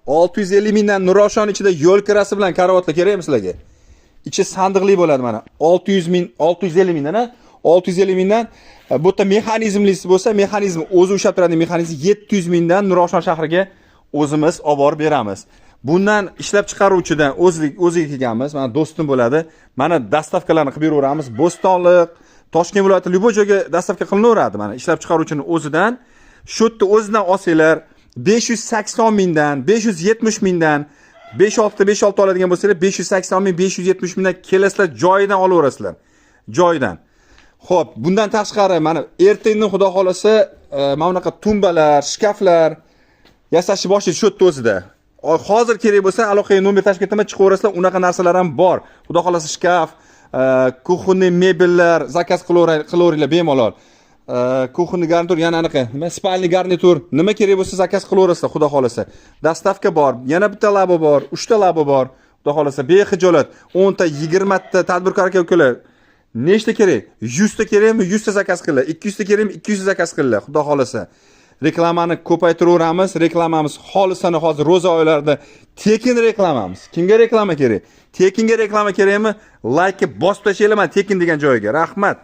650 mingdan Nurafshon ichida yo'l kirasi bilan karavotlar kerakmi sizlarga? Ichi sandiqli bo'ladi mana. 600 ming, 650 mingdan, 650 mingdan bu yerda mexanizmlisi bo'lsa, mexanizm o'zi ushlab turadi, mexanizm 700 mingdan Nurafshon shahriga o'zimiz olib borib beramiz. Bundan ishlab chiqaruvchidan o'ziga kelganmiz. Mana do'stim bo'ladi. Mana dastavkalarni qilib beraveramiz. Bo'stonliq, Toshkent viloyati любой joyga dastavka qilinaveradi. Mana ishlab chiqaruvchining o'zidan, shu yerda o'zidan olsanglar 580 mingdan, 570 mingdan 5-6 oladigan bo'lsangiz 580 ming, 570 mingdan kelasizlar, joyidan olaverasizlar. Joyidan. Xo'p, bundan tashqari mana ertandan xudo xolasa mana bunaqa tumbalar, shkaflar yasashni boshlaydi shu yerda o'zida. Hozir kerak bo'lsa aloqaga nomer tashib ketaman, chiqaverasizlar. Unaqa narsalar ham bor. Xudo xolasa shkaf, kuxonniy mebellar zakaz qilaveringlar bemalol. Kuxonniy garnitur, yana anaqa, nima spalniy garnitur, nima kerak bo'lsa zakaz qilaverasizlar, xudo xolasa. Dastavka bor, yana bitta labo bor, 3 ta labo bor. Xudo xolasa bexijolat 10 ta, 20 ta tadbirkor aka-ukalar. Nechta kerak? 100 ta kerakmi? 100 ta zakaz qilinglar. 200 ta kerakmi? 200 ta zakaz qilinglar, xudo xolasa. Reklamani ko'paytiraveramiz. Reklamamiz xolisani hozir ro'za oylarida tekin reklamamiz. Kimga reklama kerak? Tekinga reklama kerakmi? Like bosib tashlanglar mana tekin degan joyiga. Rahmat.